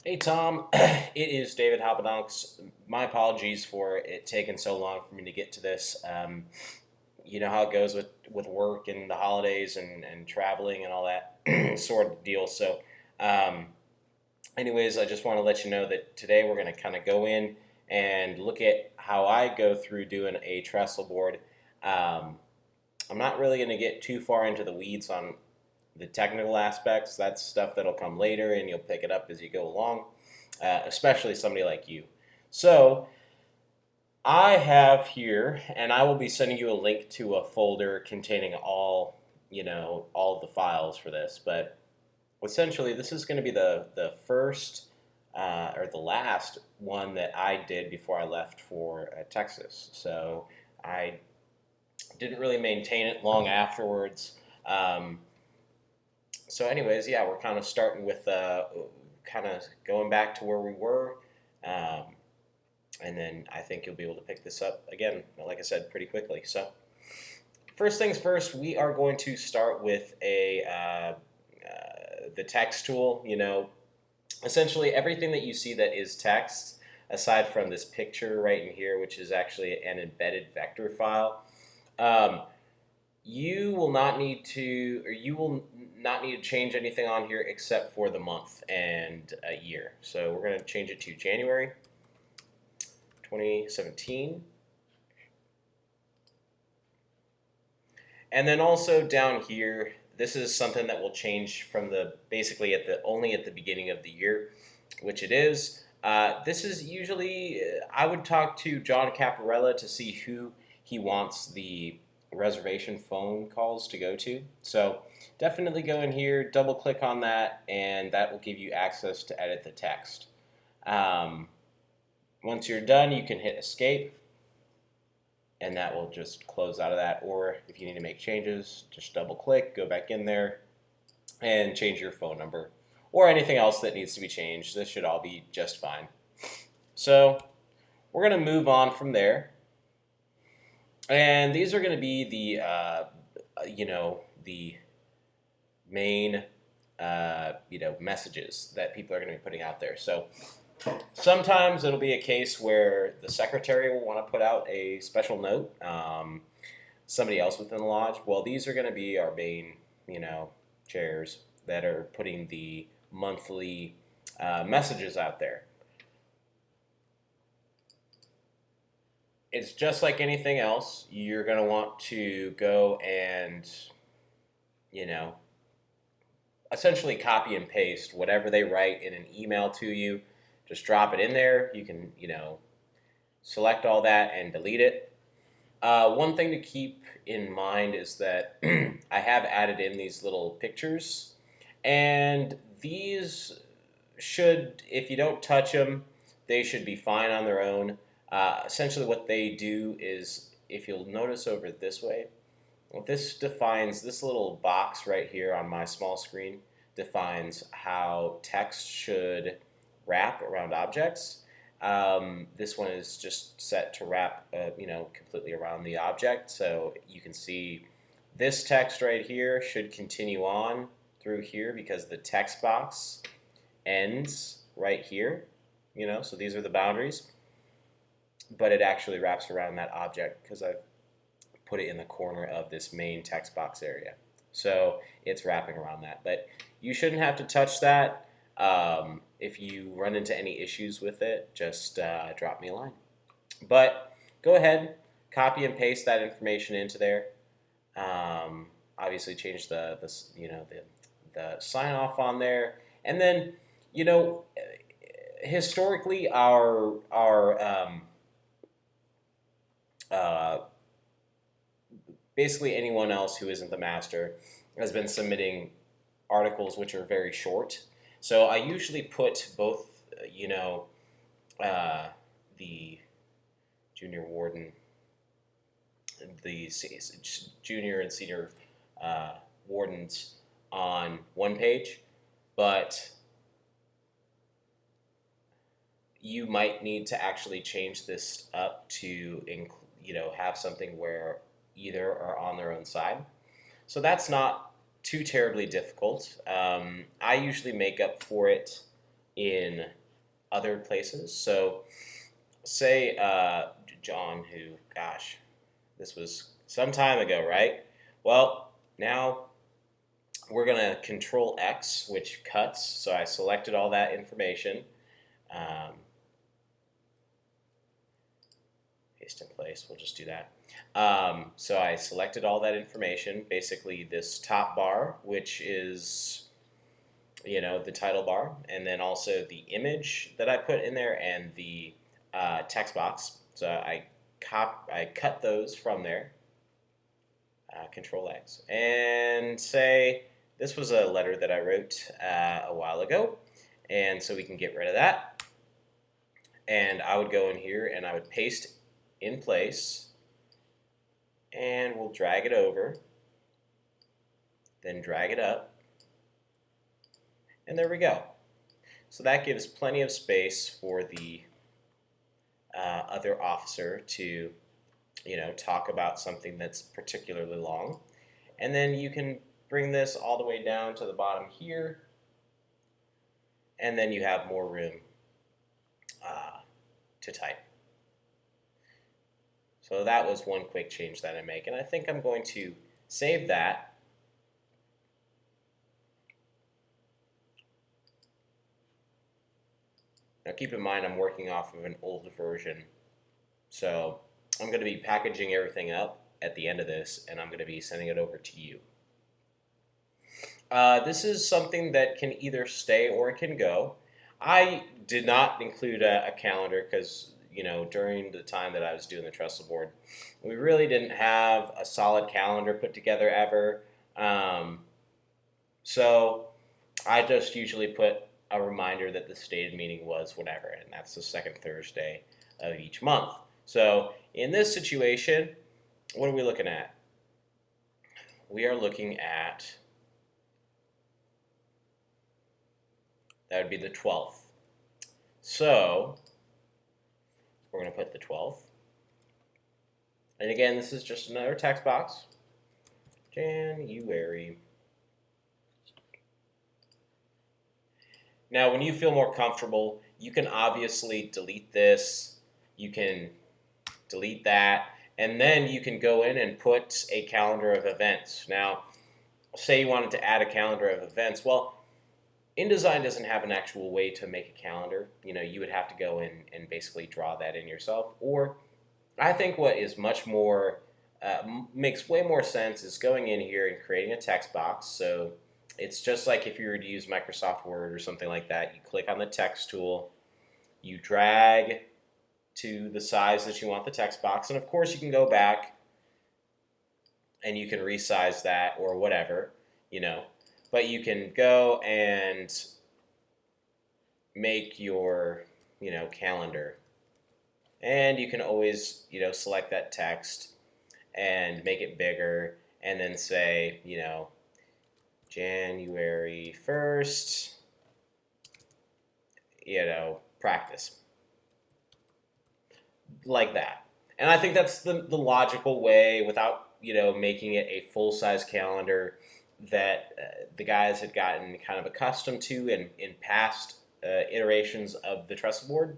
Hey Tom, it is David Hopadonks. My apologies for it taking so long for me to get to this. You know how it goes with work and the holidays and traveling and all that sort of deal. Um, anyways, I just want to let you know that today we're going to kind of go in and look at how I go through doing a trestle board. Um, I'm not really going to get too far into the weeds on the technical aspects. That's stuff that'll come later, and you'll pick it up as you go along, especially somebody like you. So I have here, and I will be sending you a link to a folder containing all of the files for this. But essentially, this is going to be the first or the last one that I did before I left for Texas. So I didn't really maintain it long afterwards. Um, so anyways, yeah, we're kind of starting with kind of going back to where we were, um, and then I think you'll be able to pick this up again, like I said, pretty quickly. So first things first, we are going to start with the text tool. Essentially everything that you see that is text, aside from this picture right in here, which is actually an embedded vector file. Um, you will not need to, or you will not need to change anything on here except for the month and a year. So we're going to change it to January 2017. And then also down here, this is something that will change from basically only at the beginning of the year, which it is. This is usually, I would talk to John Caparella to see who he wants the reservation phone calls to go to. So definitely go in here, double click on that, and that will give you access to edit the text. Once you're done, you can hit escape, and that will just close out of that. Or if you need to make changes, just double click, go back in there, and change your phone number or anything else that needs to be changed. This should all be just fine. So we're going to move on from there. And these are going to be the main, messages that people are going to be putting out there. So sometimes it'll be a case where the secretary will want to put out a special note, somebody else within the lodge. Well, these are going to be our main, chairs that are putting the monthly messages out there. It's just like anything else. You're going to want to go and, essentially copy and paste whatever they write in an email to you. Just drop it in there. You can, select all that and delete it. One thing to keep in mind is that I have added in these little pictures, and these should, if you don't touch them, they should be fine on their own. Essentially what they do is, if you'll notice over this way, well, this defines, this little box right here on my small screen defines how text should wrap around objects. This one is just set to wrap, completely around the object. So you can see this text right here should continue on through here because the text box ends right here. So these are the boundaries. But it actually wraps around that object because I've put it in the corner of this main text box area. So it's wrapping around that. But you shouldn't have to touch that. If you run into any issues with it, just drop me a line. But go ahead, copy and paste that information into there. Obviously, change the sign off on there, and then historically our basically anyone else who isn't the master has been submitting articles which are very short. So I usually put both, the junior warden, the junior and senior wardens on one page, but you might need to actually change this up to have something where either are on their own side. So that's not too terribly difficult. I usually make up for it in other places. So say John, who, gosh, this was some time ago, right? Well, now we're going to Control X, which cuts. So I selected all that information. Paste in place, we'll just do that. So I selected all that information, basically this top bar, which is, you know, the title bar, and then also the image that I put in there and the text box. So I cut those from there, Control X, and say this was a letter that I wrote a while ago, and so we can get rid of that. And I would go in here and I would paste in place, and we'll drag it over, then drag it up, and there we go. So that gives plenty of space for the other officer to, you know, talk about something that's particularly long. And then you can bring this all the way down to the bottom here, and then you have more room to type. So that was one quick change that I make, and I think I'm going to save that. Now keep in mind I'm working off of an old version, so I'm going to be packaging everything up at the end of this, and I'm going to be sending it over to you. This is something that can either stay or it can go. I did not include a calendar because, you know, during the time that I was doing the Trestleboard, we really didn't have a solid calendar put together ever. So I just usually put a reminder that the stated meeting was whatever, and that's the second Thursday of each month. So in this situation, what are we looking at? We are looking at, that would be the 12th. So we're going to put the 12th. And again, this is just another text box. January. Now, when you feel more comfortable, you can obviously delete this. You can delete that. And then you can go in and put a calendar of events. Now, say you wanted to add a calendar of events. Well, InDesign doesn't have an actual way to make a calendar. You know, you would have to go in and basically draw that in yourself. Or I think what is much more, makes way more sense is going in here and creating a text box. So it's just like if you were to use Microsoft Word or something like that. You click on the text tool, you drag to the size that you want the text box, and of course you can go back and you can resize that or whatever, you know. But you can go and make your, you know, calendar. And you can always, you know, select that text and make it bigger and then say, you know, January 1st, you know, practice. Like that. And I think that's the logical way without, you know, making it a full-size calendar that the guys had gotten kind of accustomed to in past iterations of the Trestleboard.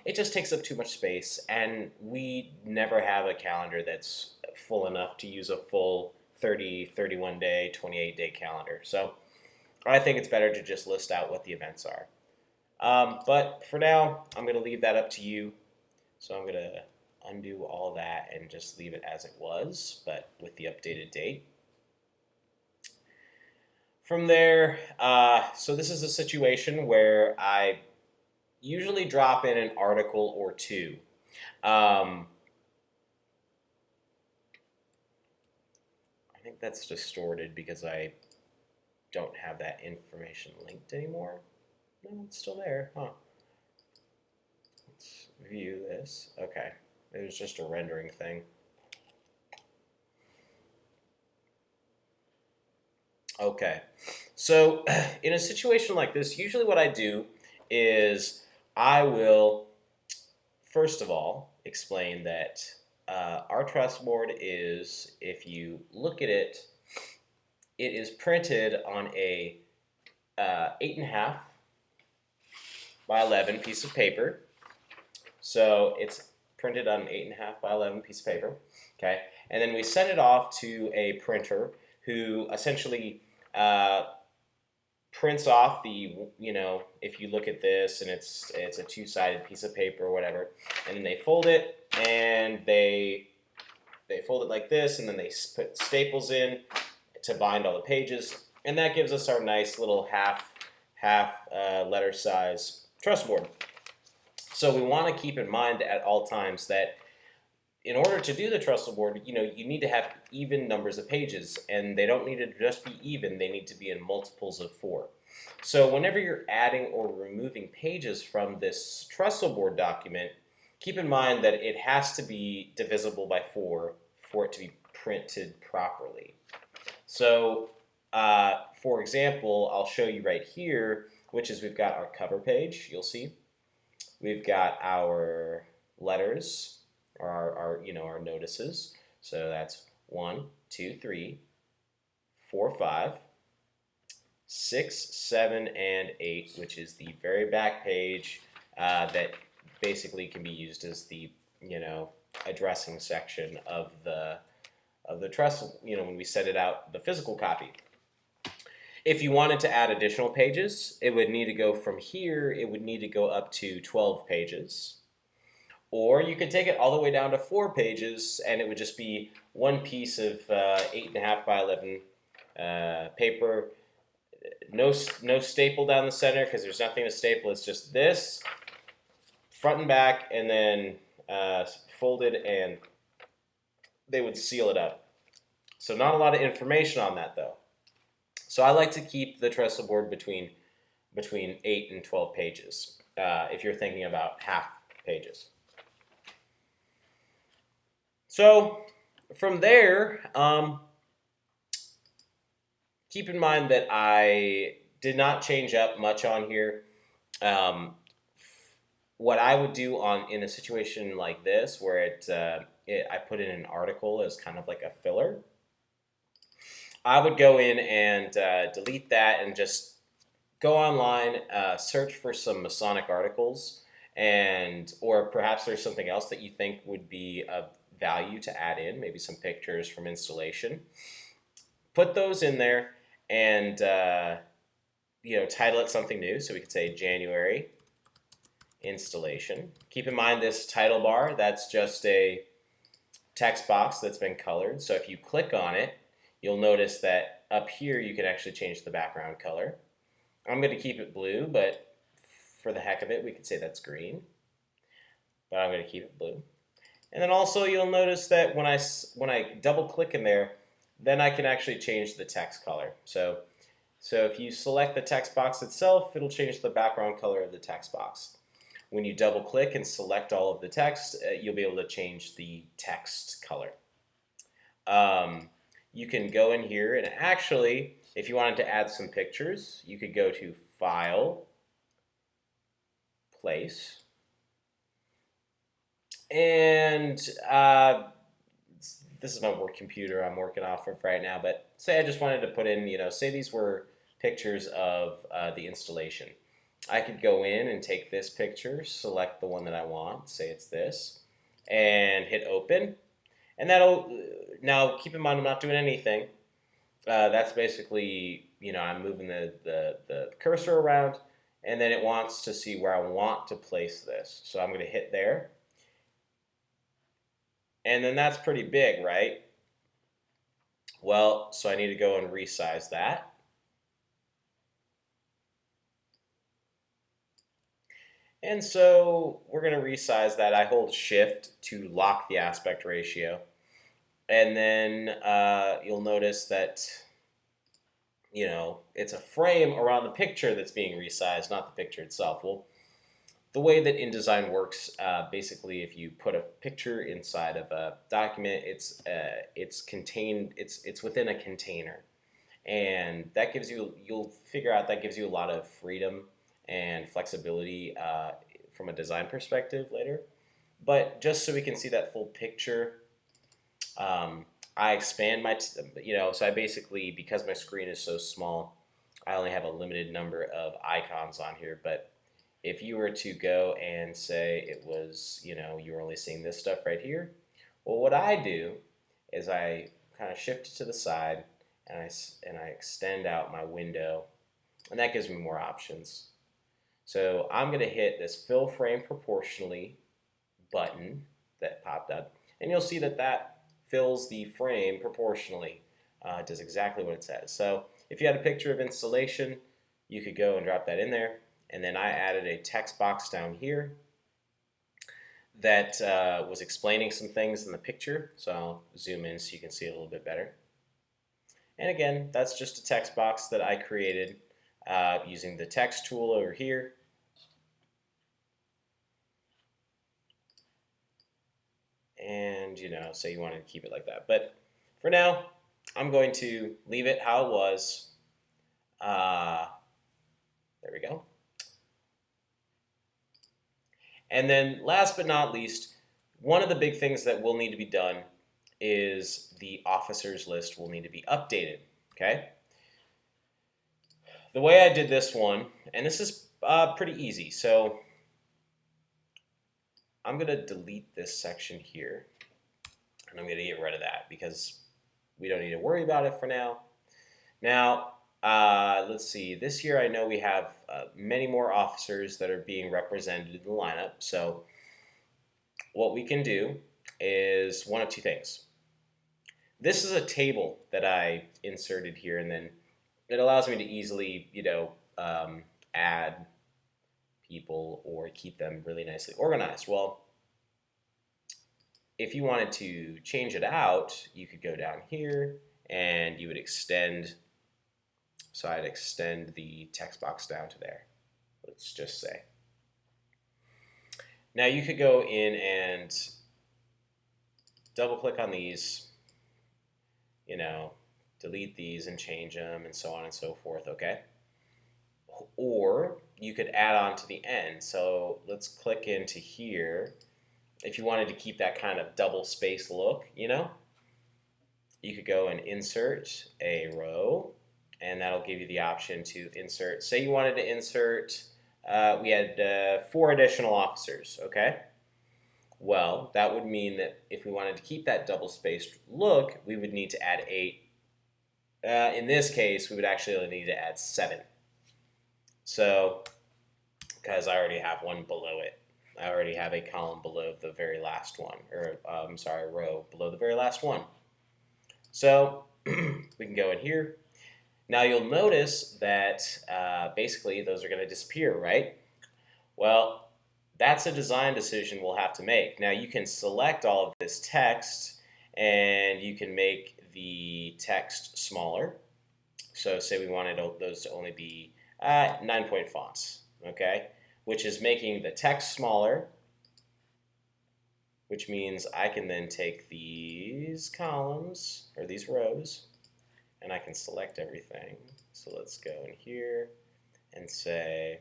It just takes up too much space, and we never have a calendar that's full enough to use a full 30, 31 day, 28 day calendar. So I think it's better to just list out what the events are. But for now, I'm going to leave that up to you. So I'm going to undo all that and just leave it as it was, but with the updated date. From there, so this is a situation where I usually drop in an article or two. I think that's distorted because I don't have that information linked anymore. No, it's still there, huh? Let's view this. Okay, it was just a rendering thing. Okay, so in a situation like this, usually what I do is I will, first of all, explain that our Trestleboard is, if you look at it, it is printed on a 8.5 by 11 piece of paper. So it's printed on an 8.5 by 11 piece of paper. Okay, and then we send it off to a printer who essentially prints off the, if you look at this and it's a two-sided piece of paper or whatever, and then they fold it and they fold it like this, and then they put staples in to bind all the pages, and that gives us our nice little half letter size Trestleboard. So we want to keep in mind at all times that in order to do the Trestleboard, you need to have even numbers of pages, and they don't need to just be even, they need to be in multiples of 4. So whenever you're adding or removing pages from this Trestleboard document, keep in mind that it has to be divisible by 4 for it to be printed properly. So for example, I'll show you right here, which is we've got our cover page, you'll see. We've got our letters, or our notices. So that's 1, 2, 3, 4, 5, 6, 7, and 8, which is the very back page that basically can be used as the addressing section of the trestle. When we set it out, the physical copy. If you wanted to add additional pages, it would need to go from here. It would need to go up to 12 pages. Or you could take it all the way down to 4 pages, and it would just be one piece of 8.5 by 11 paper. No staple down the center because there's nothing to staple. It's just this, front and back, and then folded, and they would seal it up. So not a lot of information on that, though. So I like to keep the Trestleboard between 8 and 12 pages if you're thinking about half pages. So from there, keep in mind that I did not change up much on here. What I would do in a situation like this, where I put in an article as kind of like a filler, I would go in and delete that and just go online, search for some Masonic articles, or perhaps there's something else that you think would be of value to add in, maybe some pictures from installation. Put those in there and title it something new. So we could say January installation. Keep in mind this title bar, that's just a text box that's been colored. So if you click on it, you'll notice that up here you can actually change the background color. I'm going to keep it blue, but for the heck of it, we could say that's green. But I'm going to keep it blue. And then also you'll notice that when I double click in there, then I can actually change the text color. So if you select the text box itself, it'll change the background color of the text box. When you double click and select all of the text, you'll be able to change the text color. You can go in here and actually, if you wanted to add some pictures, you could go to File, Place, and this is my work computer I'm working off of right now, but say I just wanted to put in, say these were pictures of the installation. I could go in and take this picture, select the one that I want, say it's this, and hit Open. And now keep in mind I'm not doing anything. That's basically, I'm moving the cursor around, and then it wants to see where I want to place this. So I'm going to hit there. And then that's pretty big, right? Well, so I need to go and resize that. And so we're going to resize that. I hold Shift to lock the aspect ratio. And then you'll notice that, it's a frame around the picture that's being resized, not the picture itself. Well, the way that InDesign works, basically, if you put a picture inside of a document, it's within a container, and that gives you'll figure out that gives you a lot of freedom and flexibility from a design perspective later. But just so we can see that full picture, I expand so I basically, because my screen is so small, I only have a limited number of icons on here, but if you were to go and say it was, you were only seeing this stuff right here, well, what I do is I kind of shift it to the side and I extend out my window, and that gives me more options. So I'm going to hit this fill frame proportionally button that popped up, and you'll see that that fills the frame proportionally. It does exactly what it says. So if you had a picture of installation, you could go and drop that in there. And then I added a text box down here that was explaining some things in the picture. So I'll zoom in so you can see it a little bit better. And again, that's just a text box that I created using the text tool over here. And, say you wanted to keep it like that. But for now, I'm going to leave it how it was. There we go. And then last but not least, one of the big things that will need to be done is the officers list will need to be updated, okay? The way I did this one, and this is pretty easy, so I'm going to delete this section here, and I'm going to get rid of that because we don't need to worry about it for now. Now, let's see. This year I know we have many more officers that are being represented in the lineup. So what we can do is one of two things. This is a table that I inserted here, and then it allows me to easily, add people or keep them really nicely organized. Well, if you wanted to change it out, you could go down here and you would extend. So I'd extend the text box down to there, let's just say. Now you could go in and double click on these, delete these and change them and so on and so forth, okay? Or you could add on to the end. So let's click into here. If you wanted to keep that kind of double space look, you could go and insert a row, and that'll give you the option to insert. Say you wanted to insert, we had 4 additional officers, okay? Well, that would mean that if we wanted to keep that double-spaced look, we would need to add 8. In this case, we would actually need to add 7. So, because I already have one below it. I already have a column below the very last one, or a row below the very last one. So, we can go in here. Now you'll notice that basically those are going to disappear, right? Well, that's a design decision we'll have to make. Now you can select all of this text and you can make the text smaller. So say we wanted those to only be 9-point fonts, okay? Which is making the text smaller, which means I can then take these columns, or these rows, and I can select everything. So let's go in here and say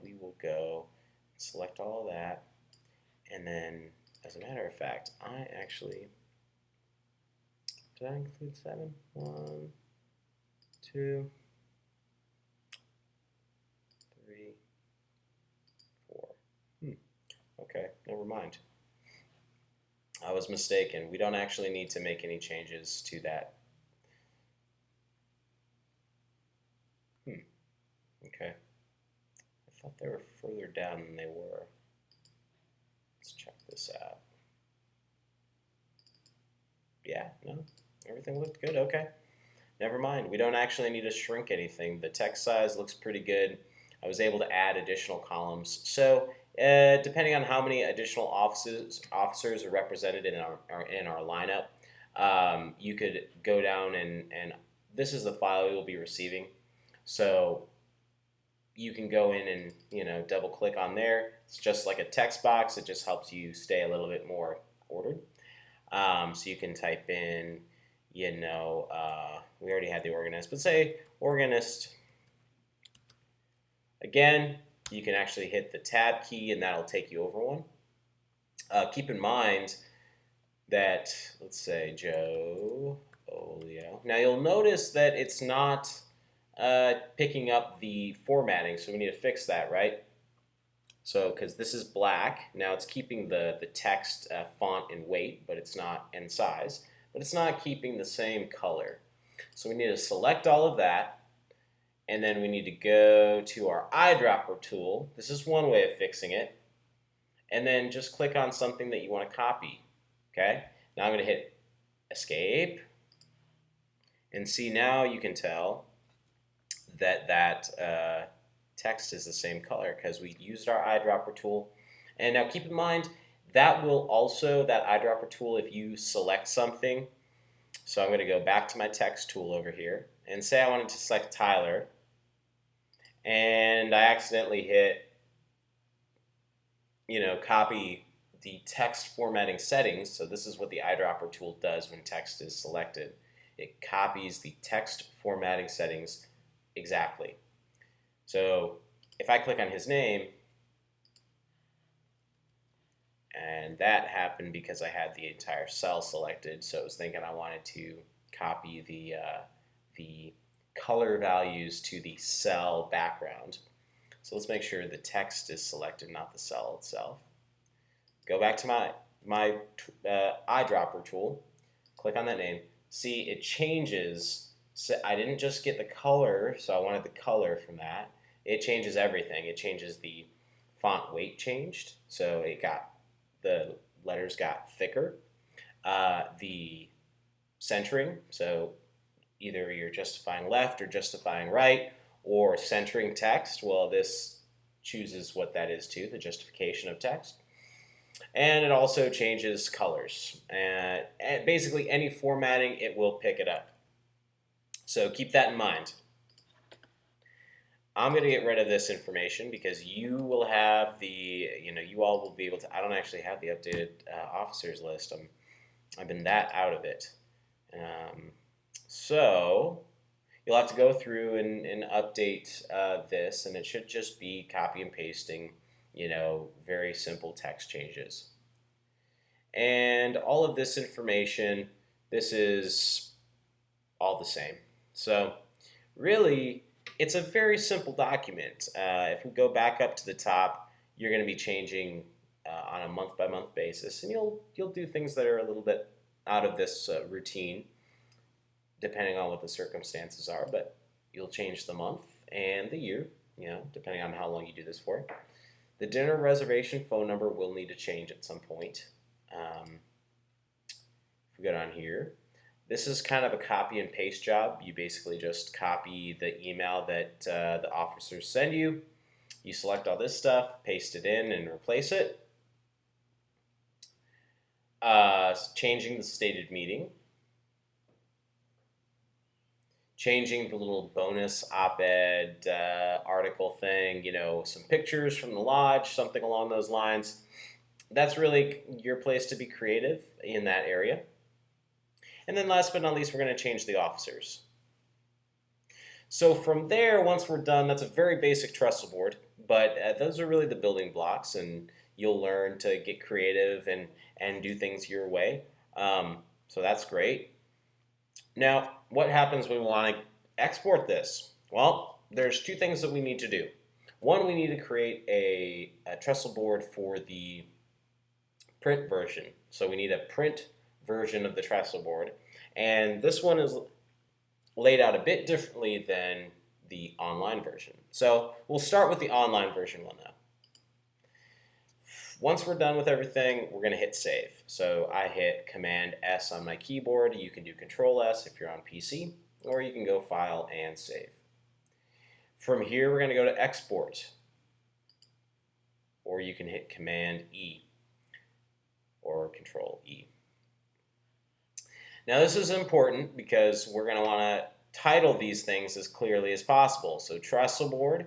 we will go select all that, and then as a matter of fact, I actually, did I include 7? 1, 2, 3, 4. Okay, never mind. I was mistaken. We don't actually need to make any changes to that. Okay. I thought they were further down than they were. Let's check this out. Yeah, no, everything looked good. Okay. Never mind. We don't actually need to shrink anything. The text size looks pretty good. I was able to add additional columns. So depending on how many additional officers are represented in our lineup, you could go down and this is the file you'll be receiving. So you can go in and double click on there. It's just like a text box. It just helps you stay a little bit more ordered. So you can type in, we already had the organist, but say organist. Again, you can actually hit the tab key and that'll take you over one. Keep in mind that, let's say Joe Olio. Now you'll notice that it's not picking up the formatting, so we need to fix that, right? So because this is black, now it's keeping the text font and weight, but it's not in size, but it's not keeping the same color. So we need to select all of that, and then we need to go to our eyedropper tool. This is one way of fixing it. And then just click on something that you want to copy. Okay? Now I'm going to hit escape. And see, now you can tell that text is the same color because we used our eyedropper tool. And now keep in mind, that eyedropper tool, if you select something, so I'm going to go back to my text tool over here and say I wanted to select Tyler, and I accidentally hit, copy the text formatting settings. So this is what the eyedropper tool does when text is selected. It copies the text formatting settings exactly. So if I click on his name, and that happened because I had the entire cell selected, so it was thinking I wanted to copy the color values to the cell background. So let's make sure the text is selected, not the cell itself. Go back to my eyedropper tool, click on that name. See, it changes. So I didn't just get the color, so I wanted the color from that. It changes everything. It changes the font weight changed, so the letters got thicker. The centering, so either you're justifying left or justifying right, or centering text. Well, this chooses what that is too, the justification of text. And it also changes colors. And basically any formatting, it will pick it up. So keep that in mind. I'm going to get rid of this information because you will have you all will be able to. I don't actually have the updated officers list. I've been that out of it. So you'll have to go through and update this, and it should just be copy and pasting, very simple text changes. And all of this information, this is all the same. So really, it's a very simple document. If we go back up to the top, you're going to be changing on a month-by-month basis, and you'll do things that are a little bit out of this routine, depending on what the circumstances are. But you'll change the month and the year, depending on how long you do this for. The dinner reservation phone number will need to change at some point. If we go down here, this is kind of a copy and paste job. You basically just copy the email that the officers send you. You select all this stuff, paste it in, and replace it. Changing the stated meeting. Changing the little bonus op-ed article thing, some pictures from the lodge, something along those lines. That's really your place to be creative in that area. And then last but not least, we're going to change the officers. So from there, once we're done, that's a very basic Trestleboard, but those are really the building blocks, and you'll learn to get creative and do things your way. So that's great. Now, what happens when we want to export this? Well, there's two things that we need to do. One, we need to create a Trestleboard for the print version. So we need a print version of the Trestleboard, and this one is laid out a bit differently than the online version. So we'll start with the online version one now. Once we're done with everything, we're going to hit save. So I hit Command S on my keyboard. You can do Control S if you're on PC, or you can go File and Save. From here, we're going to go to Export, or you can hit Command E or Control E. Now this is important because we're going to want to title these things as clearly as possible. So Trestleboard,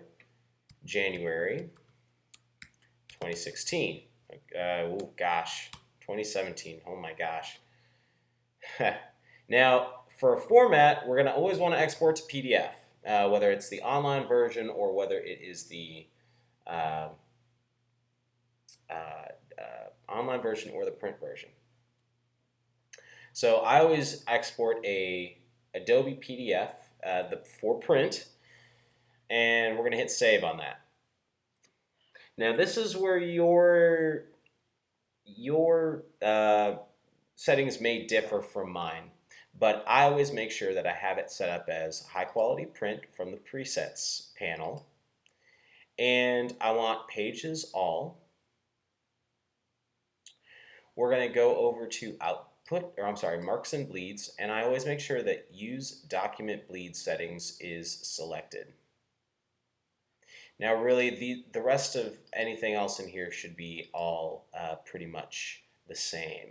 January 2016. Oh gosh, 2017. Oh my gosh. Now for a format, we're going to always want to export to PDF, whether it's the online version or whether it is the online version or the print version. So I always export a Adobe PDF for print, and we're going to hit save on that. Now this is where your settings may differ from mine, but I always make sure that I have it set up as high quality print from the presets panel, and I want pages all. We're going to go over to output, or I'm sorry, marks and bleeds, and I always make sure that use document bleed settings is selected. Now really the rest of anything else in here should be all pretty much the same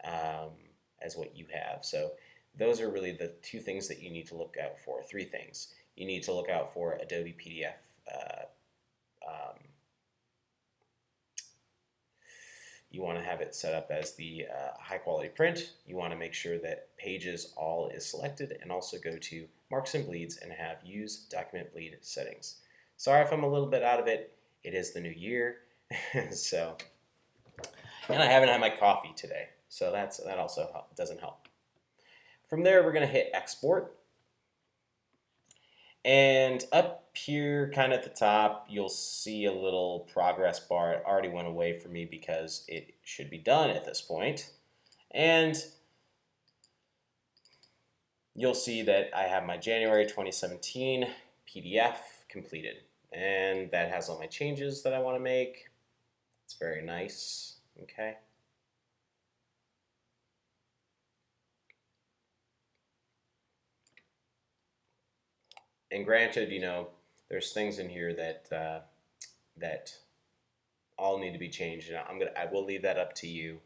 um, as what you have. So those are really the two things that you need to look out for. Three things. You need to look out for Adobe PDF. You want to have it set up as the high quality print. You want to make sure that pages all is selected, and also go to marks and bleeds and have use document bleed settings. Sorry if I'm a little bit out of it. It is the new year, so, and I haven't had my coffee today, so that also doesn't help. From there, we're going to hit export, and up here, kind of at the top, you'll see a little progress bar. It already went away for me because it should be done at this point, and you'll see that I have my January 2017 PDF completed. And that has all my changes that I want to make. It's very nice, okay? And granted, you know, there's things in here that that all need to be changed, and I will leave that up to you.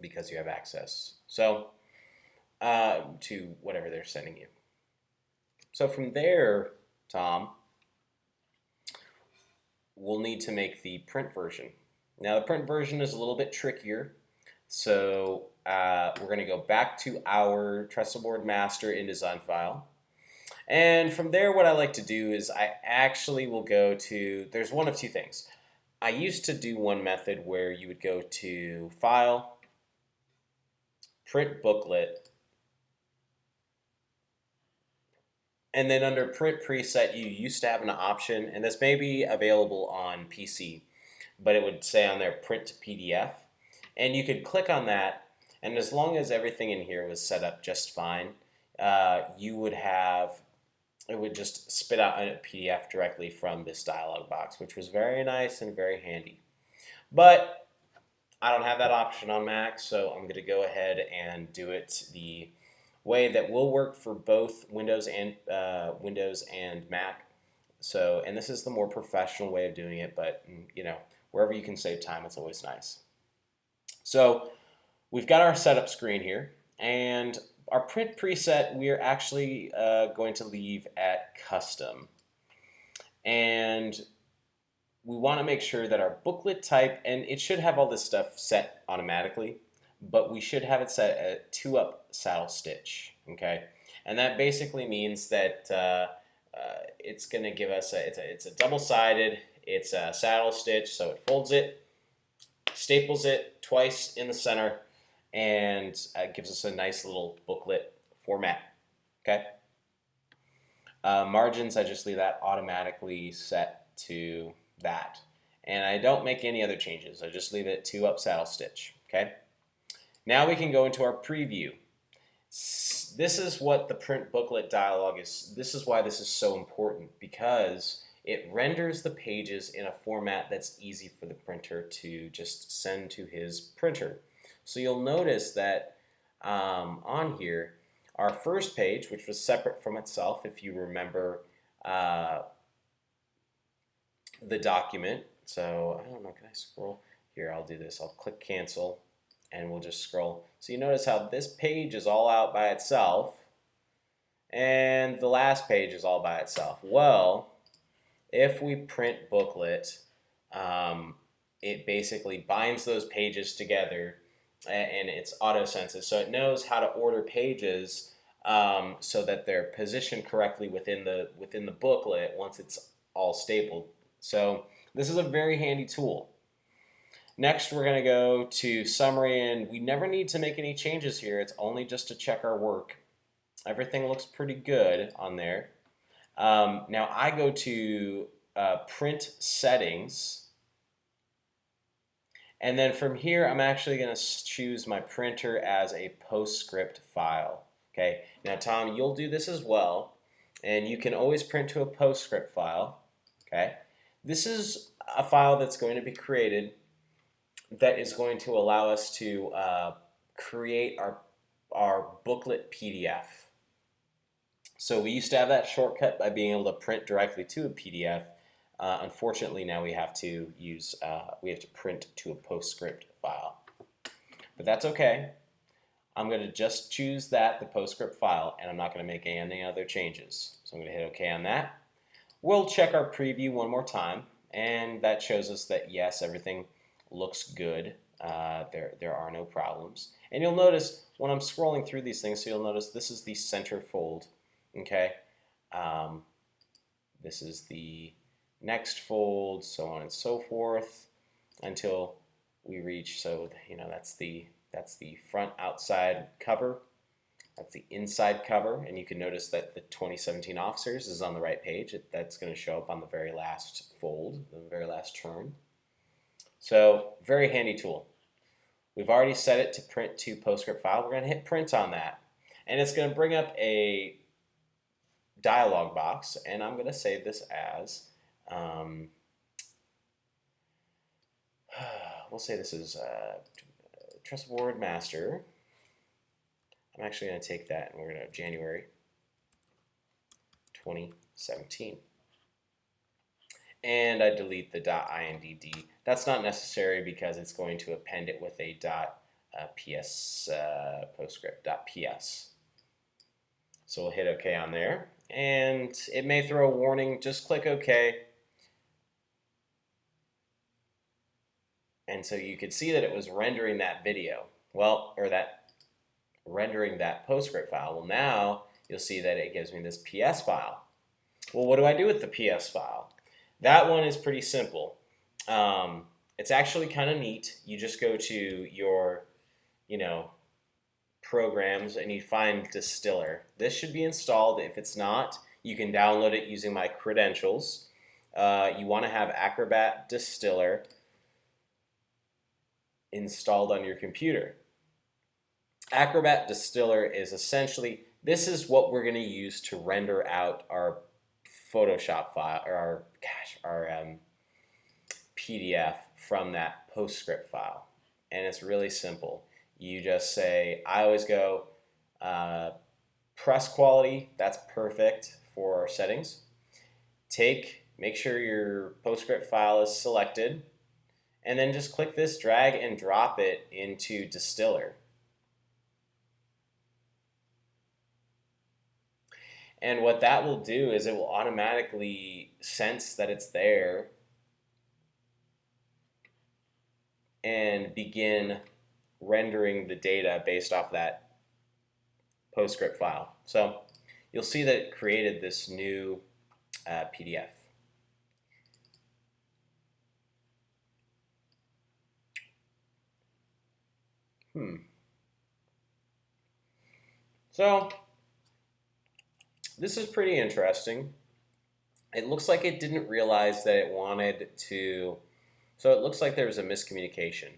Because you have access. So to whatever they're sending you. So from there, Tom, we'll need to make the print version. Now the print version is a little bit trickier, so we're going to go back to our Trestleboard master InDesign file. And from there, what I like to do is I actually will go to, there's one of two things. I used to do one method where you would go to File, Print Booklet, and then under Print Preset, you used to have an option, and this may be available on PC, but it would say on there Print to PDF. And you could click on that, and as long as everything in here was set up just fine, you would have, it would just spit out a PDF directly from this dialog box, which was very nice and very handy. But I don't have that option on Mac, so I'm going to go ahead and do it the way that will work for both Windows and Mac. So, and this is the more professional way of doing it, but you know, wherever you can save time, it's always nice. So we've got our setup screen here, and our print preset we are actually going to leave at custom. And we want to make sure that our booklet type, and it should have all this stuff set automatically, but we should have it set at 2-up saddle stitch, okay? And that basically means that it's going to give us, it's a double-sided, it's a saddle stitch, so it folds it, staples it twice in the center, and gives us a nice little booklet format, okay? Margins, I just leave that automatically set to that. And I don't make any other changes. I just leave it 2-up saddle stitch, okay? Now we can go into our preview. This is what the print booklet dialog is. This is why this is so important, because it renders the pages in a format that's easy for the printer to just send to his printer. So you'll notice that on here, our first page, which was separate from itself, if you remember the document. So I don't know, can I scroll? Here, I'll do this. I'll click cancel, and we'll just scroll. So you notice how this page is all out by itself, and the last page is all by itself. Well, if we print booklet, it basically binds those pages together, and it's auto-census. So it knows how to order pages so that they're positioned correctly within the booklet once it's all stapled. So this is a very handy tool. Next, we're going to go to summary, and we never need to make any changes here. It's only just to check our work. Everything looks pretty good on there. Now I go to print settings, and then from here I'm actually going to choose my printer as a PostScript file. Okay. Now Tom, you'll do this as well, and you can always print to a PostScript file. Okay. This is a file that's going to be created that is going to allow us to create our booklet PDF. So we used to have that shortcut by being able to print directly to a PDF. Unfortunately, now we have to print to a PostScript file, but that's okay. I'm going to just choose the PostScript file, and I'm not going to make any other changes. So I'm going to hit OK on that. We'll check our preview one more time, and that shows us that yes, everything looks good. There are no problems. And you'll notice when I'm scrolling through these things, so you'll notice this is the center fold. Okay, this is the next fold, so on and so forth, until we reach. So that's the front outside cover. That's the inside cover, and you can notice that the 2017 officers is on the right page. That's going to show up on the very last fold, the very last turn. So very handy tool. We've already set it to print to PostScript file. We're going to hit print on that, and it's going to bring up a dialog box, and I'm going to save this as we'll say this is Trestleboard Master. I'm actually going to take that, and we're going to January 2017. And I delete the .indd. That's not necessary because it's going to append it with a .ps PostScript.ps. So we'll hit OK on there, and it may throw a warning. Just click OK. And so you could see that it was rendering that video. Well, or rendering that PostScript file. Well, now you'll see that it gives me this PS file. Well, what do I do with the PS file? That one is pretty simple. It's actually kind of neat. You just go to your, programs, and you find Distiller. This should be installed. If it's not, you can download it using my credentials. You want to have Acrobat Distiller installed on your computer. Acrobat Distiller is essentially, this is what we're going to use to render out our Photoshop file, or our PDF from that PostScript file. And it's really simple. You just say, I always go press quality, that's perfect for our settings. Make sure your PostScript file is selected, and then just click this, drag and drop it into Distiller. And what that will do is it will automatically sense that it's there and begin rendering the data based off that PostScript file. So you'll see that it created this new PDF. So this is pretty interesting. It looks like it didn't realize that it wanted to, so it looks like there was a miscommunication.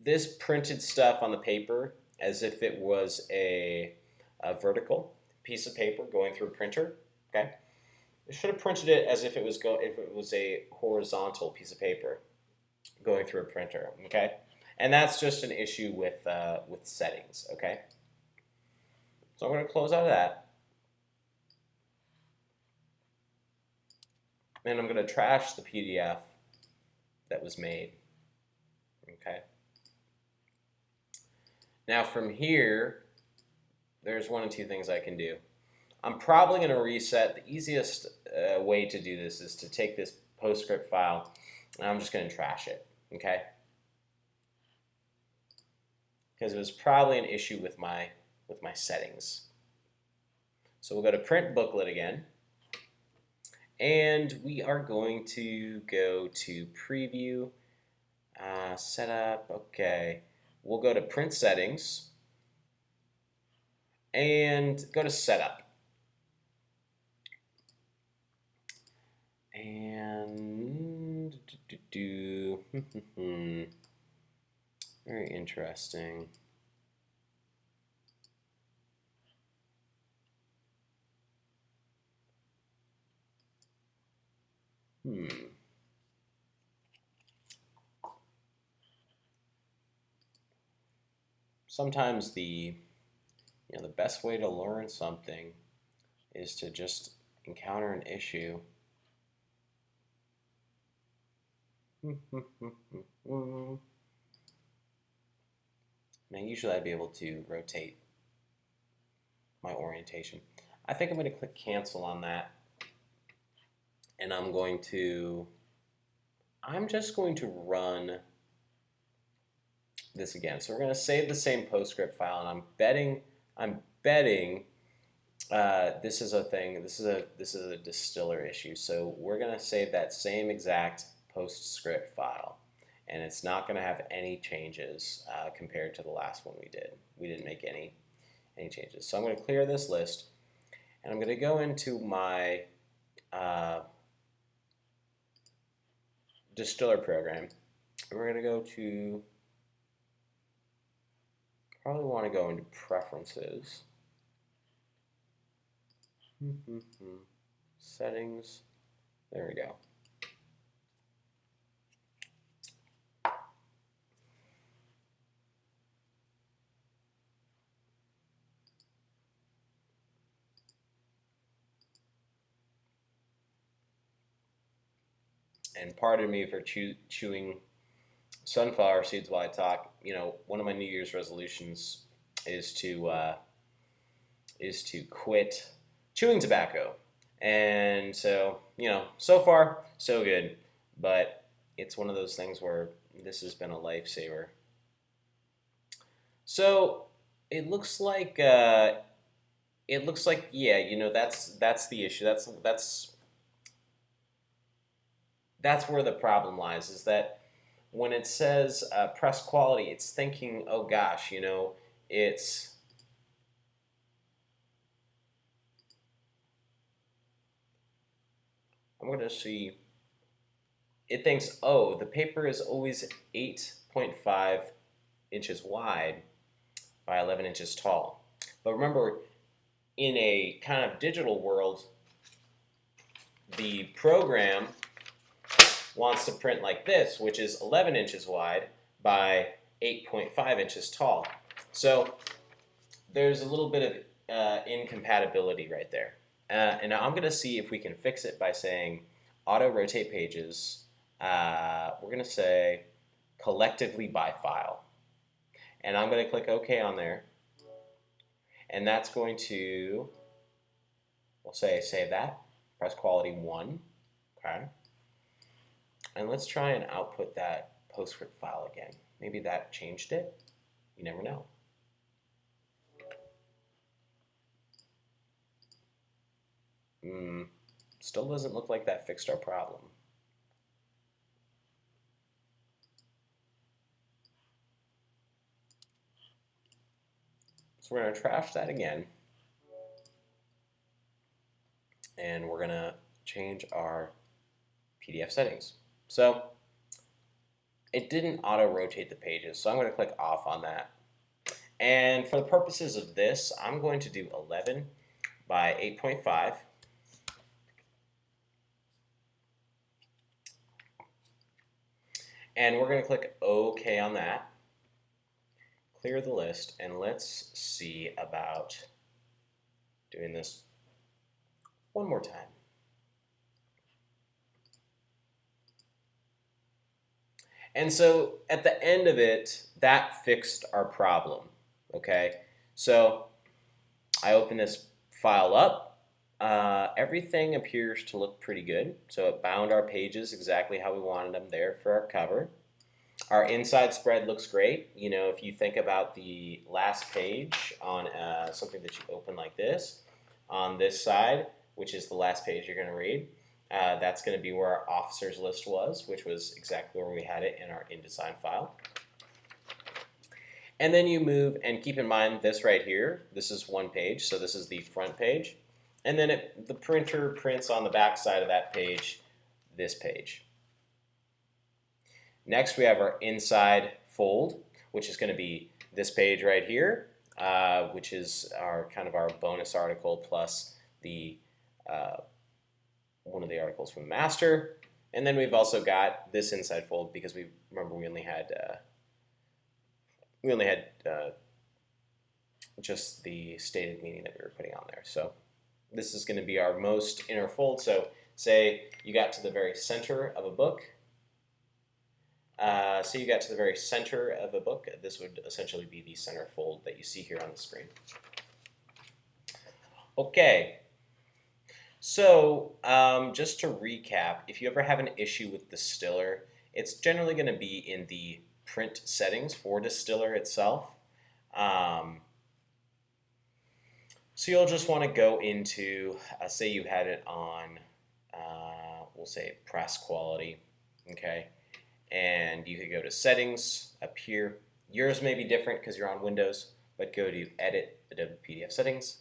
This printed stuff on the paper as if it was a vertical piece of paper going through a printer. Okay, it should have printed it as if it was a horizontal piece of paper going through a printer. Okay, and that's just an issue with settings. Okay, so I'm going to close out of that, and I'm going to trash the PDF that was made. Okay. Now from here, there's one of two things I can do. I'm probably going to reset. The easiest way to do this is to take this PostScript file, and I'm just going to trash it, okay? Because it was probably an issue with my settings. So we'll go to Print Booklet again, and we are going to go to Preview, Setup, okay. We'll go to Print Settings, and go to Setup. And very interesting. Sometimes the best way to learn something is to just encounter an issue. Now usually I'd be able to rotate my orientation. I think I'm going to click cancel on that, and I'm just going to run this again. So we're going to save the same PostScript file, and I'm betting this is a thing. This is a distiller issue. So we're going to save that same exact PostScript file, and it's not going to have any changes compared to the last one we did. We didn't make any changes. So I'm going to clear this list, and I'm going to go into my distiller program. And we're going to go to, probably want to go into preferences. Settings. There we go. And pardon me for chewing sunflower seeds while I talk. One of my New Year's resolutions is to quit chewing tobacco. And so, so far, so good. But it's one of those things where this has been a lifesaver. So it looks like yeah, that's the issue. That's where the problem lies, is that when it says press quality, it's thinking, oh gosh, it's I'm going to see, it thinks, oh, the paper is always 8.5 inches wide by 11 inches tall. But remember, in a kind of digital world, the program wants to print like this, which is 11 inches wide by 8.5 inches tall. So there's a little bit of incompatibility right there. And now I'm going to see if we can fix it by saying auto rotate pages. We're going to say collectively by file. And I'm going to click OK on there. And that's going to, we'll say save that, press quality 1. Okay. And let's try and output that PostScript file again. Maybe that changed it. You never know. Still doesn't look like that fixed our problem. So we're going to trash that again. And we're going to change our PDF settings. So it didn't auto-rotate the pages, so I'm going to click off on that. And for the purposes of this, I'm going to do 11 by 8.5. And we're going to click OK on that. Clear the list, and let's see about doing this one more time. And so at the end of it, that fixed our problem. Okay, so I open this file up. Everything appears to look pretty good. So it bound our pages exactly how we wanted them there for our cover. Our inside spread looks great. If you think about the last page on something that you open like this, on this side, which is the last page you're going to read, that's going to be where our officers list was, which was exactly where we had it in our InDesign file. And then you move, and keep in mind this right here, this is one page, so this is the front page. And then the printer prints on the back side of that page, this page. Next, we have our inside fold, which is going to be this page right here, which is our kind of our bonus article plus the one of the articles from the master. And then we've also got this inside fold because we only had just the stated meaning that we were putting on there. So this is going to be our most inner fold. So say you got to the very center of a book. This would essentially be the center fold that you see here on the screen. Okay. So just to recap, if you ever have an issue with Distiller, it's generally going to be in the print settings for Distiller itself. So you'll just want to go into, say you had it on, we'll say press quality, okay? And you could go to settings up here. Yours may be different because you're on Windows, but go to edit Adobe PDF settings.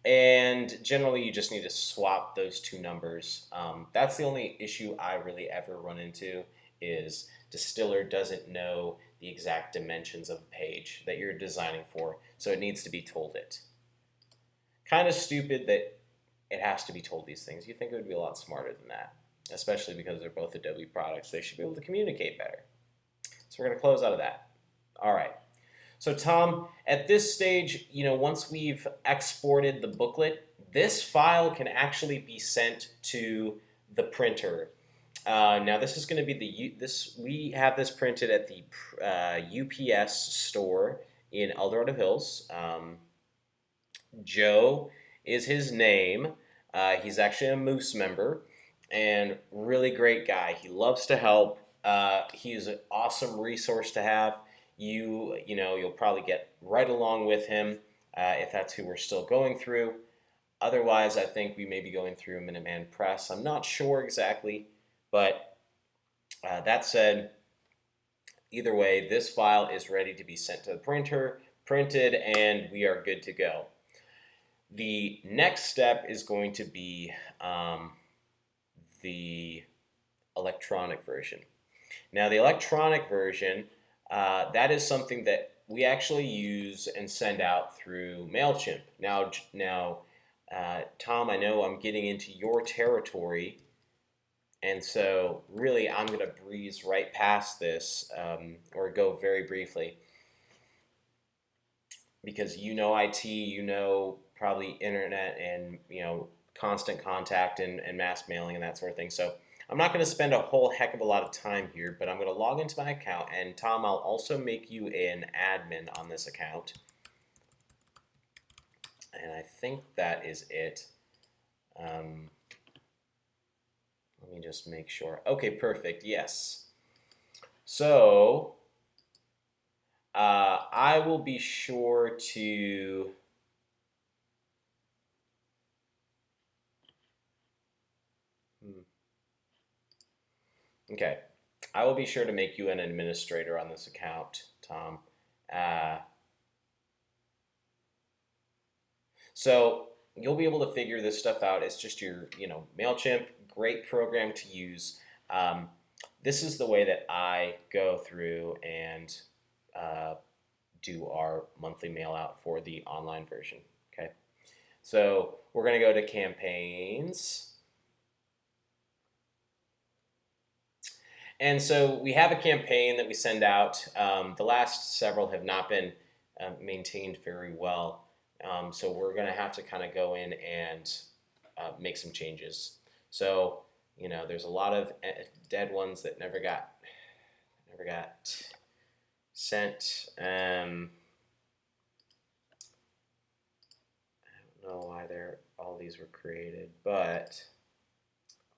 And generally you just need to swap those two numbers. That's the only issue I really ever run into is Distiller doesn't know the exact dimensions of a page that you're designing for, so it needs to be told it. Kind of stupid that it has to be told these things. You think it would be a lot smarter than that, especially because they're both Adobe products. They should be able to communicate better. So we're going to close out of that. All right. So Tom, at this stage, once we've exported the booklet, this file can actually be sent to the printer. Now this is going to be we have this printed at the UPS store in El Dorado Hills. Joe is his name. He's actually a Moose member and really great guy. He loves to help. He's an awesome resource to have. You'll probably get right along with him if that's who we're still going through. Otherwise, I think we may be going through Minuteman Press. I'm not sure exactly, but that said, either way, this file is ready to be sent to the printer, printed, and we are good to go. The next step is going to be the electronic version. Now, the electronic version, that is something that we actually use and send out through MailChimp. Now, Tom, I know I'm getting into your territory, and so really I'm going to breeze right past this or go very briefly because IT, probably internet and constant contact and mass mailing and that sort of thing. So I'm not going to spend a whole heck of a lot of time here, but I'm going to log into my account, and Tom, I'll also make you an admin on this account. And I think that is it. Let me just make sure. Okay, perfect. Yes. So I will be sure to Okay, I will be sure to make you an administrator on this account, Tom. So you'll be able to figure this stuff out. It's just your, MailChimp, great program to use. This is the way that I go through and do our monthly mail out for the online version. Okay, so we're going to go to campaigns. And so we have a campaign that we send out. The last several have not been maintained very well. So we're going to have to kind of go in and make some changes. So, there's a lot of dead ones that never got sent. I don't know why all these were created, but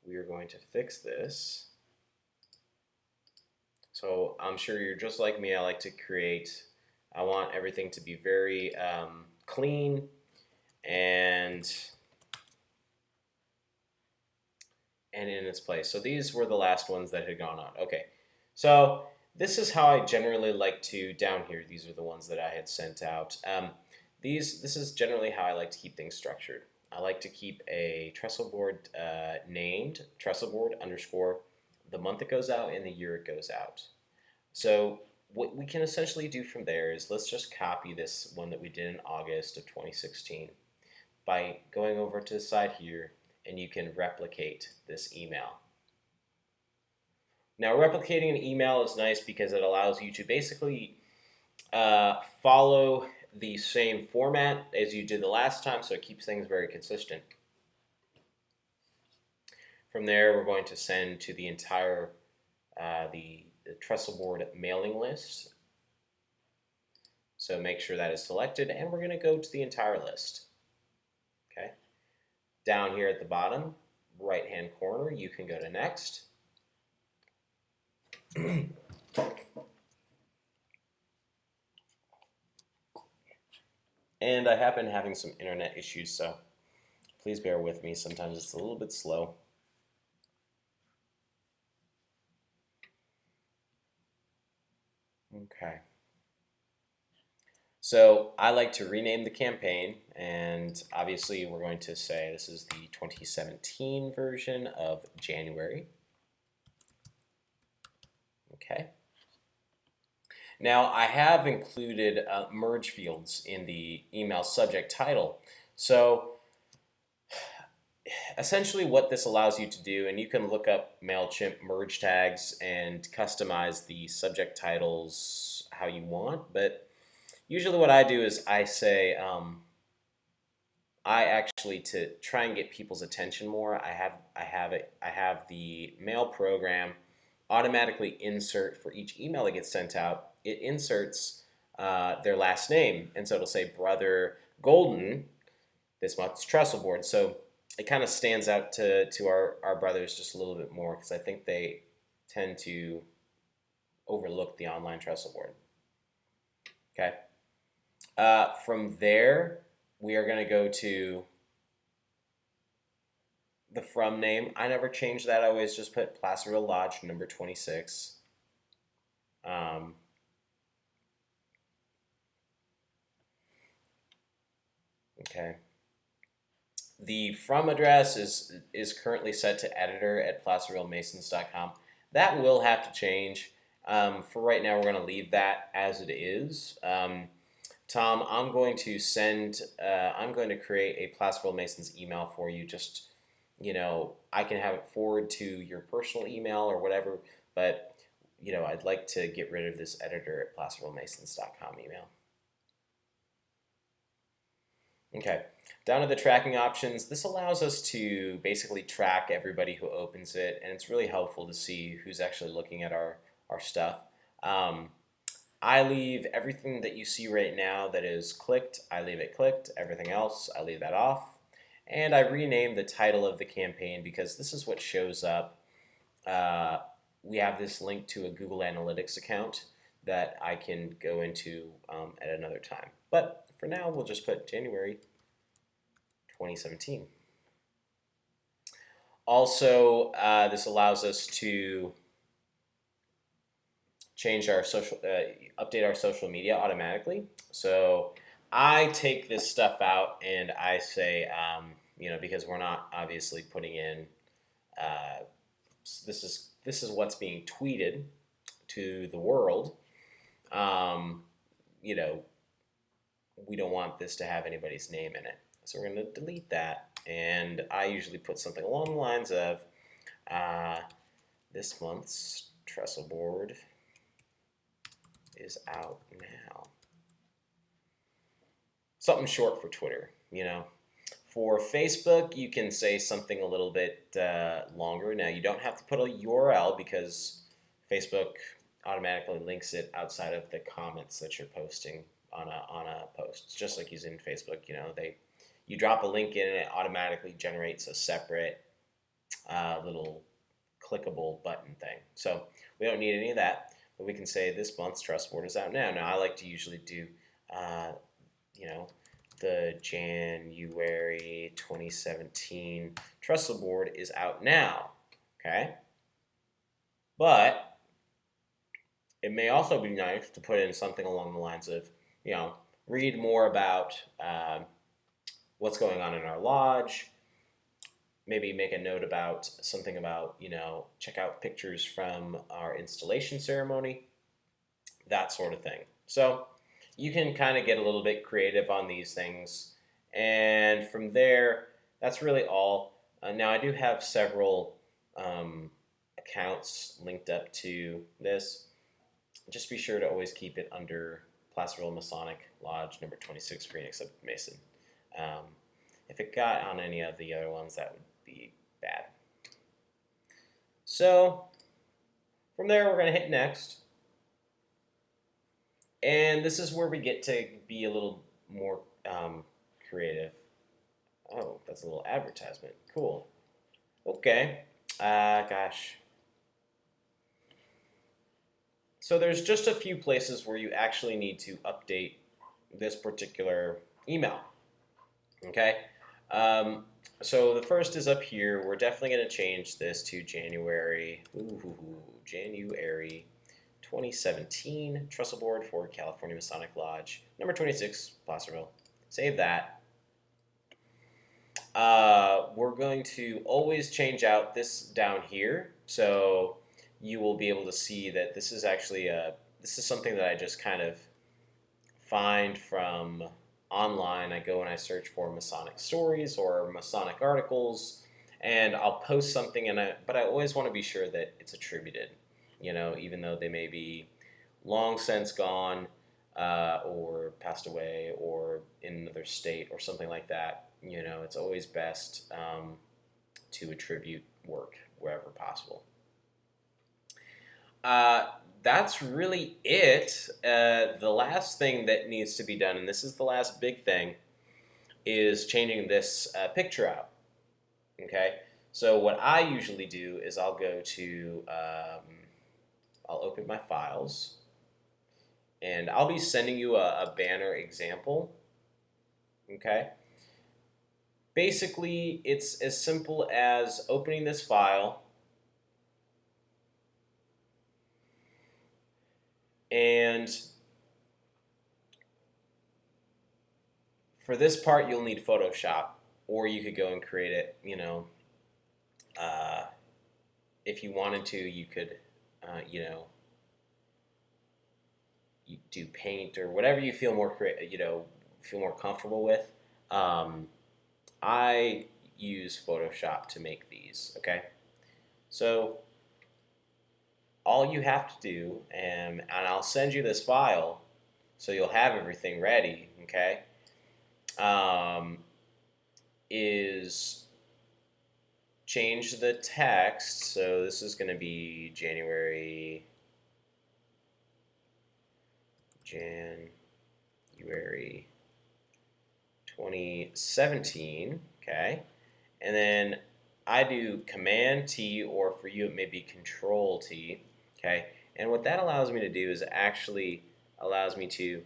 we are going to fix this. So I'm sure you're just like me. I like to create. I want everything to be very clean and in its place. So these were the last ones that had gone on. Okay, so this is how I generally like to, down here, these are the ones that I had sent out. This is generally how I like to keep things structured. I like to keep a Trestleboard named Trestleboard underscore the month it goes out and the year it goes out. So what we can essentially do from there is let's just copy this one that we did in August of 2016 by going over to the side here, and you can replicate this email. Now, replicating an email is nice because it allows you to basically follow the same format as you did the last time, so it keeps things very consistent. From there, we're going to send to the entire the Trestleboard mailing list. So make sure that is selected, and we're going to go to the entire list. Okay. Down here at the bottom, right-hand corner, you can go to Next. And I have been having some internet issues, so please bear with me. Sometimes it's a little bit slow. Okay. So I like to rename the campaign, and obviously we're going to say this is the 2017 version of January. Okay. Now I have included merge fields in the email subject title. So essentially what this allows you to do, and you can look up MailChimp merge tags and customize the subject titles how you want, but usually what I do is I say, I actually, to try and get people's attention more, I have the mail program automatically insert for each email that gets sent out. It inserts their last name, and so it'll say Brother Golden this month's Trestleboard. So it kind of stands out to our brothers just a little bit more because I think they tend to overlook the online Trestleboard. Okay. From there, we are going to go to the from name. I never change that. I always just put Placerville Lodge number 26. Okay. The from address is currently set to editor at placervillemasons.com. That will have to change. For right now, we're going to leave that as it is. Tom, I'm going to create a Placerville Masons email for you. Just, I can have it forward to your personal email or whatever, but, I'd like to get rid of this editor at placervillemasons.com email. Okay, down to the tracking options. This allows us to basically track everybody who opens it, and it's really helpful to see who's actually looking at our stuff. I leave everything that you see right now that is clicked, I leave it clicked. Everything else, I leave that off. And I rename the title of the campaign because this is what shows up. We have this link to a Google Analytics account that I can go into at another time. But for now, we'll just put January 2017. Also, this allows us to change our update our social media automatically. So I take this stuff out and I say, because we're not obviously putting in, this is what's being tweeted to the world. We don't want this to have anybody's name in it. So we're going to delete that. And I usually put something along the lines of this month's Trestleboard is out now. Something short for Twitter, For Facebook, you can say something a little bit longer. Now, you don't have to put a URL because Facebook automatically links it outside of the comments that you're posting on a post. It's just like using Facebook. You drop a link in and it automatically generates a separate little clickable button thing. So we don't need any of that. But we can say this month's Trestleboard is out now. Now, I like to usually do, the January 2017 Trestleboard is out now. Okay? But It may also be nice to put in something along the lines of, read more about what's going on in our lodge. Maybe make a note about something about, check out pictures from our installation ceremony, that sort of thing. So you can kind of get a little bit creative on these things. And from there, that's really all. Now, I do have several accounts linked up to this. Just be sure to always keep it under Placerville Masonic Lodge number 26, Phoenix of Mason. Um, if it got on any of the other ones, that would be bad. So from there, we're going to hit next. And this is where we get to be a little more creative. Oh, that's a little advertisement. Cool. Okay. Gosh. So there's just a few places where you actually need to update this particular email. Okay. So the first is up here. We're definitely going to change this to January 2017, Trestleboard for California Masonic Lodge, number 26, Placerville. Save that. We're going to always change out this down here, so you will be able to see that this is actually this is something that I just kind of find from online. I go and I search for Masonic stories or Masonic articles, and I'll post something, but I always want to be sure that it's attributed. Even though they may be long since gone or passed away or in another state or something like that. It's always best to attribute work wherever possible. That's really it. The last thing that needs to be done, and this is the last big thing, is changing this picture out. Okay? So what I usually do is I'll go to, I'll open my files, and I'll be sending you a banner example. Okay? Basically, it's as simple as opening this file, and for this part, you'll need Photoshop, or you could go and create it. If you wanted to, you could, you do Paint or whatever you feel more, feel more comfortable with. I use Photoshop to make these. Okay, so all you have to do, and I'll send you this file, so you'll have everything ready. Okay. Is change the text. So this is going to be January 2017. Okay, and then I do Command T, or for you it may be Control T. Okay, and what that allows me to do is actually allows me to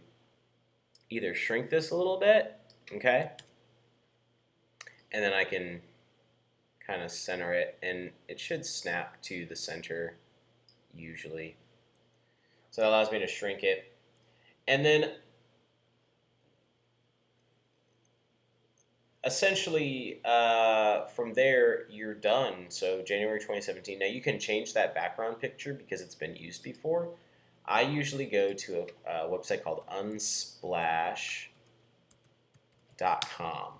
either shrink this a little bit. Okay, and then I can kind of center it, and it should snap to the center usually. So that allows me to shrink it. And then essentially from there you're done. So January 2017. Now you can change that background picture because it's been used before. I usually go to a website called unsplash.com.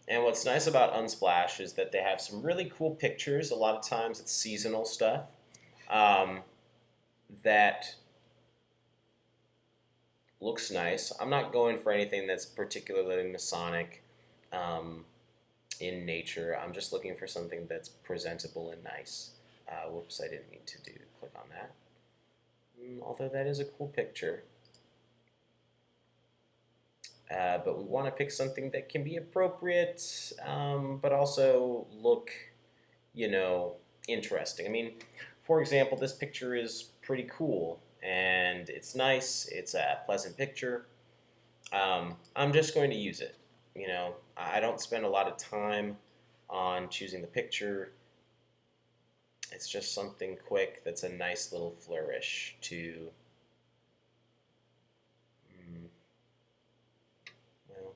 And what's nice about Unsplash is that they have some really cool pictures. A lot of times it's seasonal stuff that looks nice. I'm not going for anything that's particularly Masonic in nature. I'm just looking for something that's presentable and nice. Whoops, I didn't mean to click on that. Although that is a cool picture. But we want to pick something that can be appropriate, but also look, interesting. I mean, for example, this picture is pretty cool, and it's nice. It's a pleasant picture. I'm just going to use it. I don't spend a lot of time on choosing the picture, it's just something quick that's a nice little flourish to, well,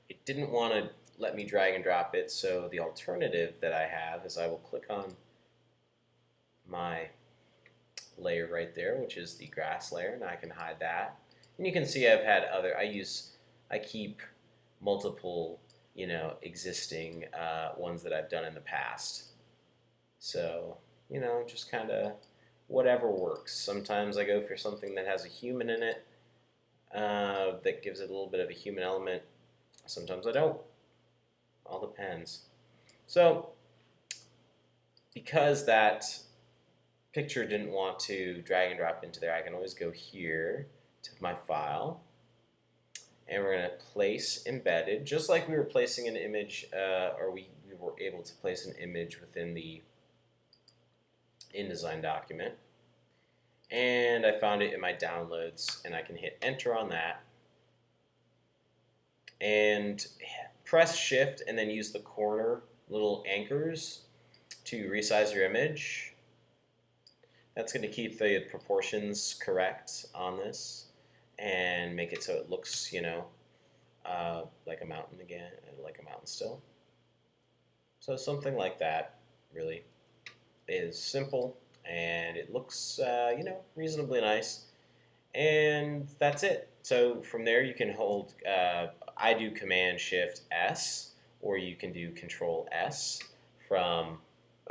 it didn't want to let me drag and drop it, so the alternative that I have is I will click on my layer right there, which is the grass layer, and I can hide that. And you can see I've had other, I keep multiple, existing ones that I've done in the past. So, just kind of whatever works. Sometimes I go for something that has a human in it, that gives it a little bit of a human element. Sometimes I don't. All depends. So, because that picture didn't want to drag and drop into there, I can always go here to my file, and we're going to place embedded, just like we were placing an image, or we were able to place an image within the InDesign document. And I found it in my downloads, and I can hit enter on that, and press shift and then use the corner little anchors to resize your image. That's going to keep the proportions correct on this and make it so it looks, like a mountain again, like a mountain still. So something like that really is simple, and it looks, reasonably nice. And that's it. So from there you can hold, I do Command-Shift-S, or you can do Control-S from,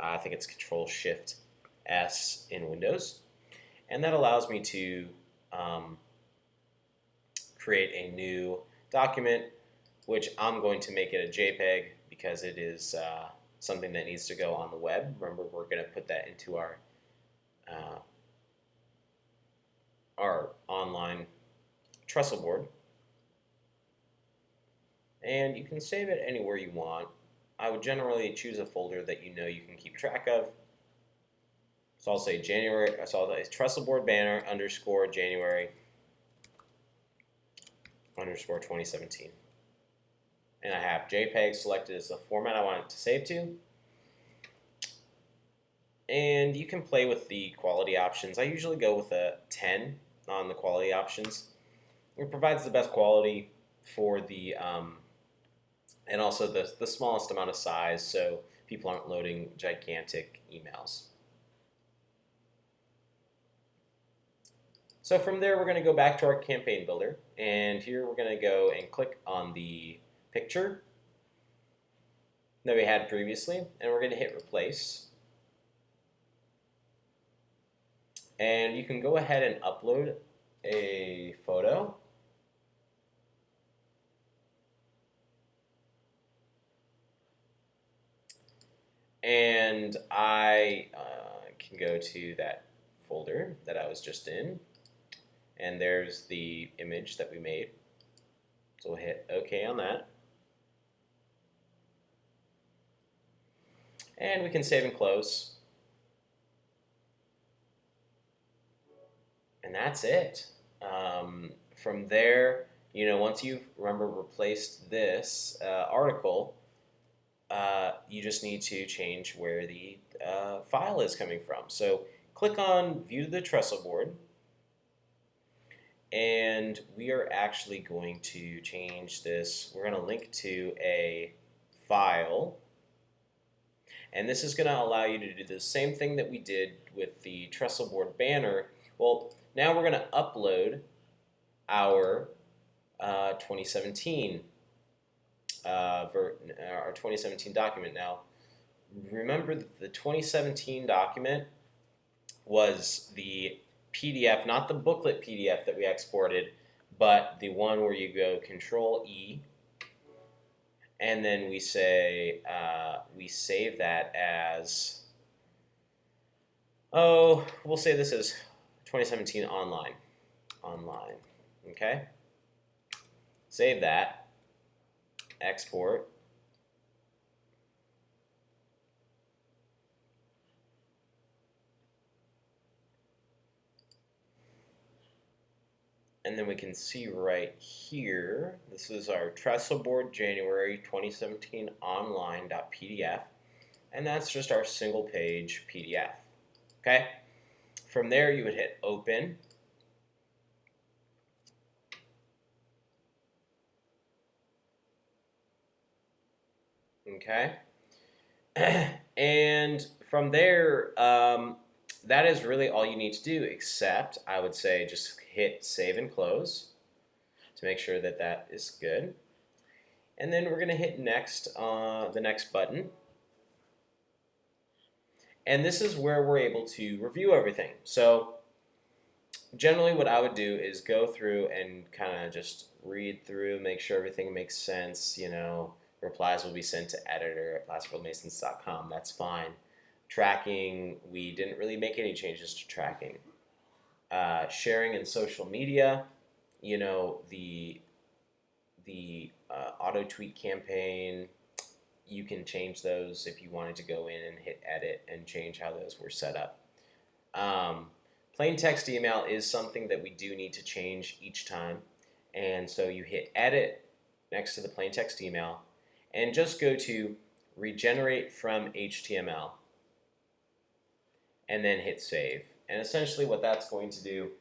I think it's Control-Shift-S in Windows. And that allows me to create a new document, which I'm going to make it a JPEG because it is something that needs to go on the web. Remember, we're going to put that into our online Trestleboard. And you can save it anywhere you want. I would generally choose a folder that you can keep track of. So I'll say January, so I'll say Trestleboard banner underscore January underscore 2017. And I have JPEG selected as the format I want it to save to. And you can play with the quality options. I usually go with a 10 on the quality options. It provides the best quality for the, and also the smallest amount of size, so people aren't loading gigantic emails. So from there, we're going to go back to our campaign builder, and here we're going to go and click on the picture that we had previously, and we're going to hit replace. And you can go ahead and upload a photo. And I can go to that folder that I was just in, and there's the image that we made. So we'll hit OK on that. And we can save and close. And that's it. From there, once you've, replaced this article, you just need to change where the file is coming from. So click on View the Trestleboard, and we are actually going to change this. We're going to link to a file, and this is going to allow you to do the same thing that we did with the Trestleboard banner. Well, now we're going to upload our 2017 our 2017 document. Now, remember that the 2017 document was the PDF, not the booklet PDF that we exported, but the one where you go Control-E, and then we say, we save that as, we'll say this is 2017 online, okay? Save that, export, and then we can see right here, this is our Trestleboard January 2017 online.pdf. and that's just our single page PDF. Okay? From there, you would hit open. Okay? And from there, that is really all you need to do, except I would say just hit save and close to make sure that that is good. And then we're going to hit next, the next button. And this is where we're able to review everything. So generally what I would do is go through and kind of just read through, make sure everything makes sense. Replies will be sent to editor@placervillemasons.com. That's fine. Tracking, we didn't really make any changes to tracking. Sharing in social media, the auto tweet campaign, you can change those if you wanted to go in and hit edit and change how those were set up. Plain text email is something that we do need to change each time. And so you hit edit next to the plain text email and just go to regenerate from HTML and then hit save. And essentially what that's going to do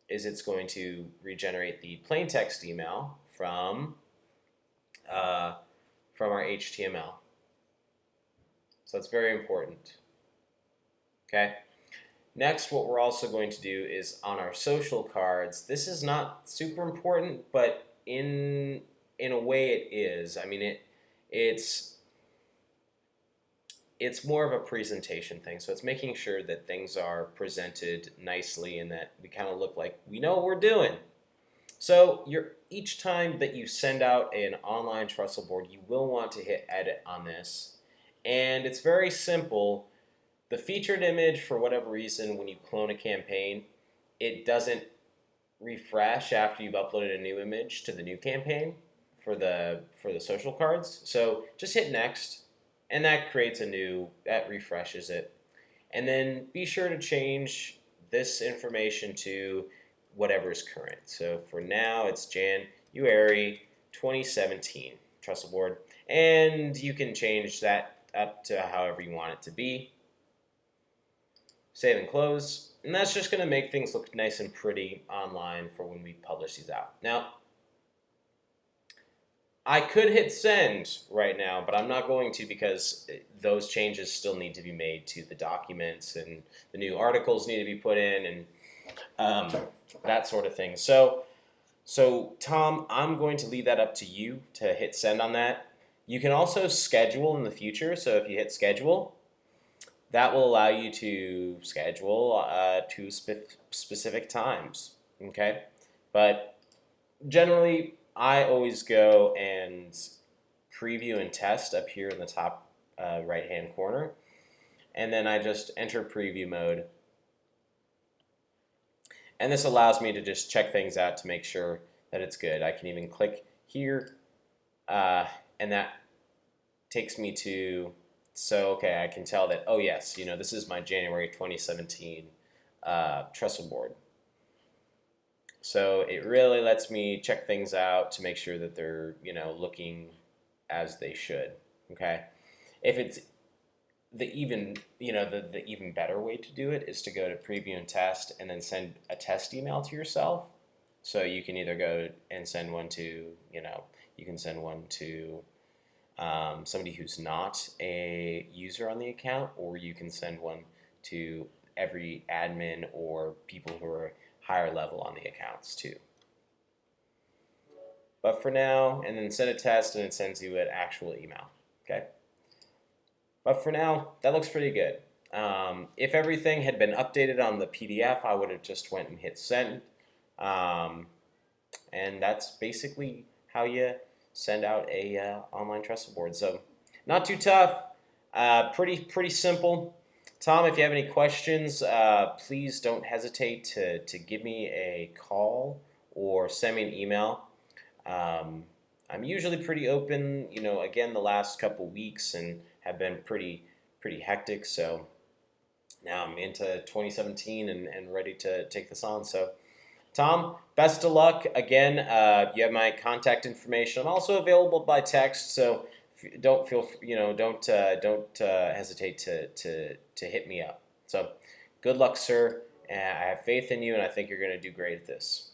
is it's going to regenerate the plain text email from our HTML. So that's very important. Okay. Next, what we're also going to do is on our social cards. This is not super important, but in a way it is. I mean, it's more of a presentation thing. So it's making sure that things are presented nicely and that we kind of look like we know what we're doing. So each time that you send out an online Trestleboard, you will want to hit edit on this. And it's very simple. The featured image, for whatever reason, when you clone a campaign, it doesn't refresh after you've uploaded a new image to the new campaign for the social cards. So just hit next, and that creates that refreshes it. And then be sure to change this information to whatever is current. So for now, it's January 2017 Trestleboard, and you can change that up to however you want it to be. Save and close, and that's just going to make things look nice and pretty online for when we publish these out. Now, I could hit send right now, but I'm not going to because those changes still need to be made to the documents, and the new articles need to be put in, and that sort of thing. So Tom, I'm going to leave that up to you to hit send on that. You can also schedule in the future, so if you hit schedule, that will allow you to schedule to specific times, okay? But generally, I always go and preview and test up here in the top right-hand corner, and then I just enter preview mode. And this allows me to just check things out to make sure that it's good. I can even click here, and that takes me to... So, okay, I can tell that, oh yes, this is my January 2017 Trestleboard. So it really lets me check things out to make sure that they're, looking as they should, okay? If it's the even better way to do it is to go to preview and test and then send a test email to yourself. So you can either go and send one to, you can send one to somebody who's not a user on the account, or you can send one to every admin or people who are higher level on the accounts too. But for now, and then send a test and it sends you an actual email, okay? But for now, that looks pretty good. If everything had been updated on the PDF, I would have just went and hit send. And that's basically how you send out a online Trestleboard. So not too tough, pretty simple. Tom, if you have any questions, please don't hesitate to give me a call or send me an email. I'm usually pretty open, again, the last couple weeks and have been pretty hectic. So now I'm into 2017 and ready to take this on. So Tom, best of luck. Again, you have my contact information. I'm also available by text, so don't feel don't hesitate to hit me up. So good luck, sir. I have faith in you, and I think you're going to do great at this.